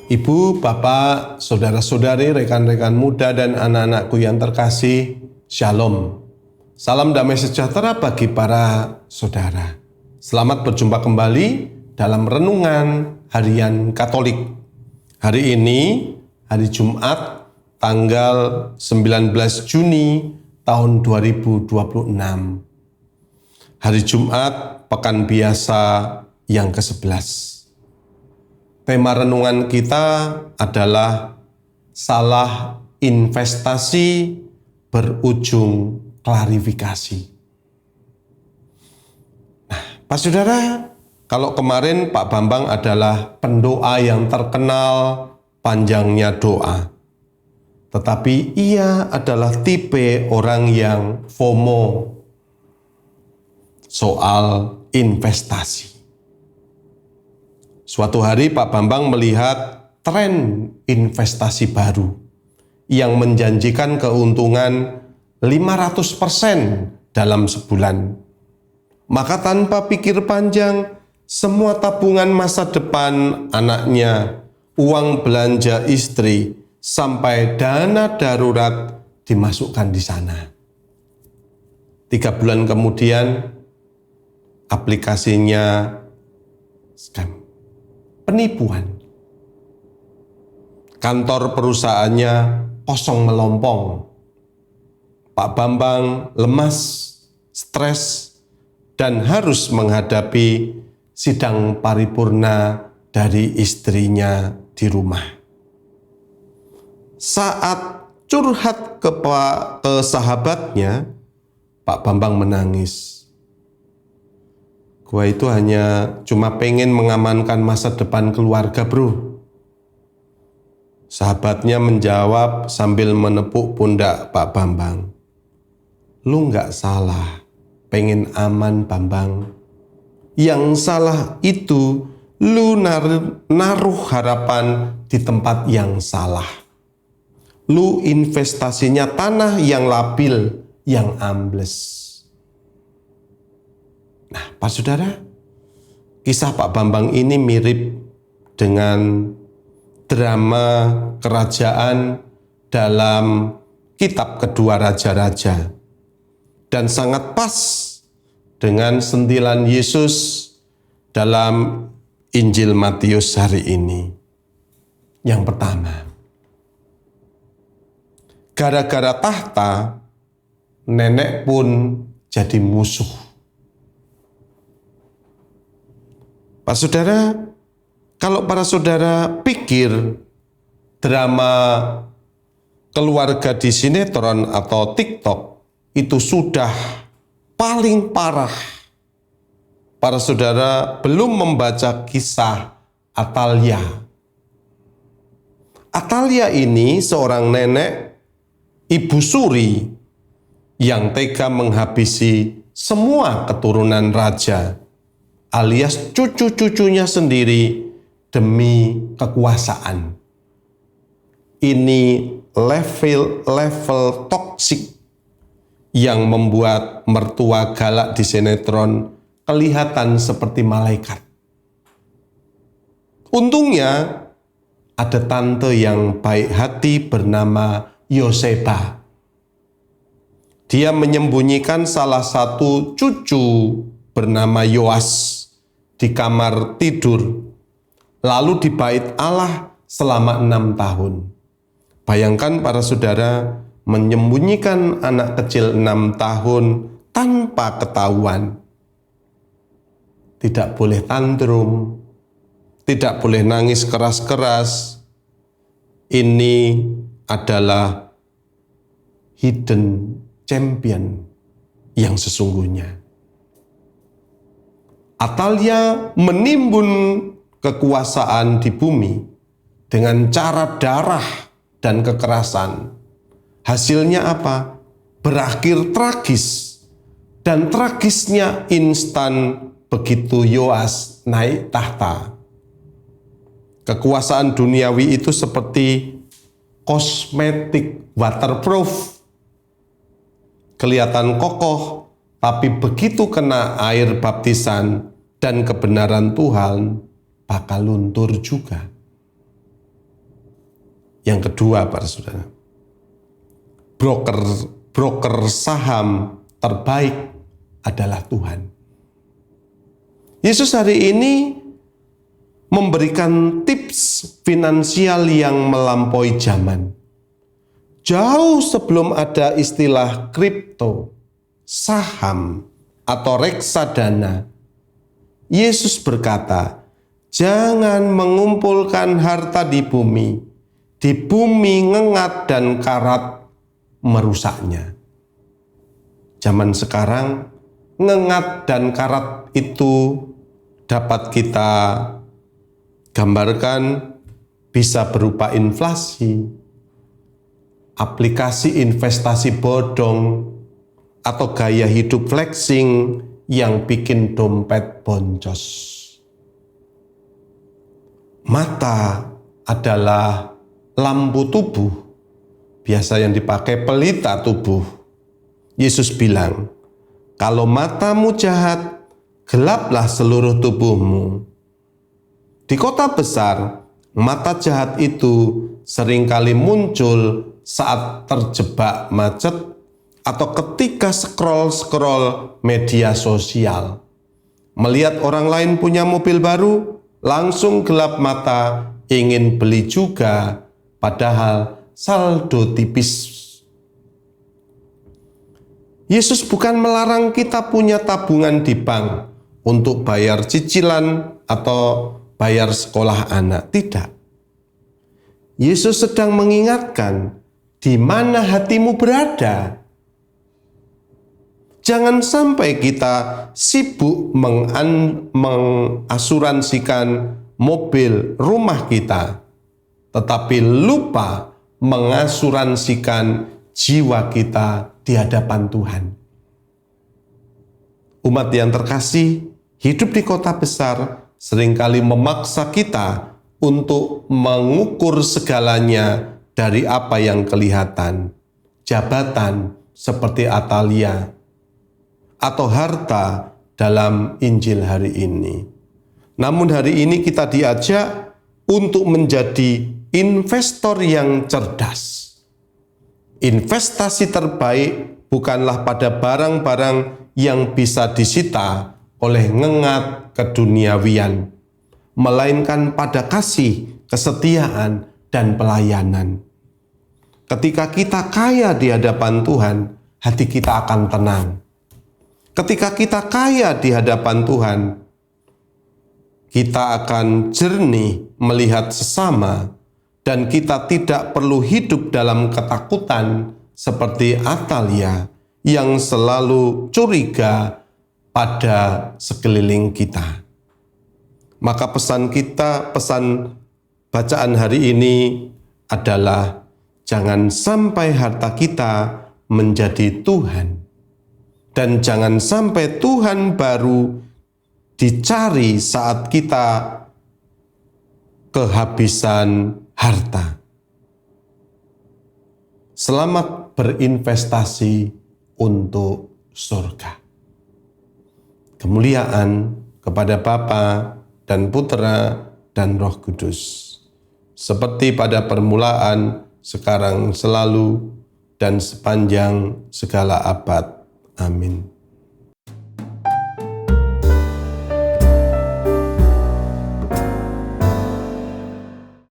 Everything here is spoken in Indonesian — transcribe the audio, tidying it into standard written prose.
Ibu, Bapak, saudara-saudari, rekan-rekan muda, dan anak-anakku yang terkasih, Shalom. Salam damai sejahtera bagi para saudara. Selamat berjumpa kembali dalam Renungan Harian Katolik. Hari ini, hari Jumat, tanggal 19 Juni tahun 2026. Hari Jumat, Pekan Biasa yang ke-11. Tema renungan kita adalah salah investasi berujung klarifikasi. Nah, Pak Saudara, kalau kemarin Pak Bambang adalah pendoa yang terkenal panjangnya doa. Tetapi ia adalah tipe orang yang FOMO soal investasi. Suatu hari Pak Bambang melihat tren investasi baru yang menjanjikan keuntungan 500% dalam sebulan. Maka tanpa pikir panjang, semua tabungan masa depan anaknya, uang belanja istri, sampai dana darurat dimasukkan di sana. 3 bulan kemudian, aplikasinya scam. Penipuan. Kantor perusahaannya kosong melompong. Pak Bambang lemas, stres, dan harus menghadapi sidang paripurna dari istrinya di rumah. Saat curhat ke sahabatnya, Pak Bambang menangis. Gua itu hanya cuma pengen mengamankan masa depan keluarga, bro. Sahabatnya menjawab sambil menepuk pundak Pak Bambang. Lu nggak salah, pengen aman Bambang. Yang salah itu lu naruh harapan di tempat yang salah. Lu investasinya tanah yang labil, yang ambles. Nah, Pak Saudara, kisah Pak Bambang ini mirip dengan drama kerajaan dalam kitab Kedua Raja-Raja dan sangat pas dengan sentilan Yesus dalam Injil Matius hari ini. Yang pertama, gara-gara tahta, nenek pun jadi musuh. Pak Saudara, kalau para saudara pikir drama keluarga di sinetron atau TikTok itu sudah paling parah, para saudara belum membaca kisah Atalia. Atalia ini seorang nenek, ibu suri yang tega menghabisi semua keturunan raja, alias cucu-cucunya sendiri demi kekuasaan. Ini level toksik yang membuat mertua galak di sinetron kelihatan seperti malaikat. Untungnya ada tante yang baik hati bernama Yoseba. Dia menyembunyikan salah satu cucu bernama Yoas di kamar tidur, lalu di bait Allah selama 6 tahun. Bayangkan para saudara menyembunyikan anak kecil 6 tahun tanpa ketahuan. Tidak boleh tantrum, tidak boleh nangis keras-keras. Ini adalah hidden champion yang sesungguhnya. Atalia menimbun kekuasaan di bumi dengan cara darah dan kekerasan. Hasilnya apa? Berakhir tragis. Dan tragisnya instan begitu Yoas naik tahta. Kekuasaan duniawi itu seperti kosmetik waterproof. Kelihatan kokoh, tapi begitu kena air baptisan dan kebenaran Tuhan, bakal luntur juga. Yang kedua, para saudara, broker saham terbaik adalah Tuhan. Yesus hari ini memberikan tips finansial yang melampaui zaman. Jauh sebelum ada istilah kripto, saham, atau reksadana, Yesus berkata, jangan mengumpulkan harta di bumi ngengat dan karat merusaknya. Zaman sekarang, ngengat dan karat itu dapat kita gambarkan bisa berupa inflasi, aplikasi investasi bodong, atau gaya hidup flexing yang bikin dompet boncos. Mata adalah lampu tubuh, biasa yang dipakai pelita tubuh. Yesus bilang, kalau matamu jahat, gelaplah seluruh tubuhmu. Di kota besar, mata jahat itu seringkali muncul saat terjebak macet atau ketika scroll media sosial. Melihat orang lain punya mobil baru, langsung gelap mata, ingin beli juga, padahal saldo tipis. Yesus bukan melarang kita punya tabungan di bank untuk bayar cicilan atau bayar sekolah anak, tidak. Yesus sedang mengingatkan, di mana hatimu berada. Jangan sampai kita sibuk mengasuransikan mobil rumah kita, tetapi lupa mengasuransikan jiwa kita di hadapan Tuhan. Umat yang terkasih, hidup di kota besar seringkali memaksa kita untuk mengukur segalanya dari apa yang kelihatan, jabatan seperti Atalia, atau harta dalam Injil hari ini. Namun hari ini kita diajak untuk menjadi investor yang cerdas. Investasi terbaik bukanlah pada barang-barang yang bisa disita oleh ngengat keduniawian, melainkan pada kasih, kesetiaan, dan pelayanan. Ketika kita kaya di hadapan Tuhan, hati kita akan tenang. Ketika kita kaya di hadapan Tuhan, kita akan jernih melihat sesama, dan kita tidak perlu hidup dalam ketakutan seperti Atalia yang selalu curiga pada sekeliling kita. Maka pesan bacaan hari ini adalah jangan sampai harta kita menjadi Tuhan. Dan jangan sampai Tuhan baru dicari saat kita kehabisan harta. Selamat berinvestasi untuk surga. Kemuliaan kepada Bapa dan Putra dan Roh Kudus, seperti pada permulaan, sekarang, selalu, dan sepanjang segala abad. Amin.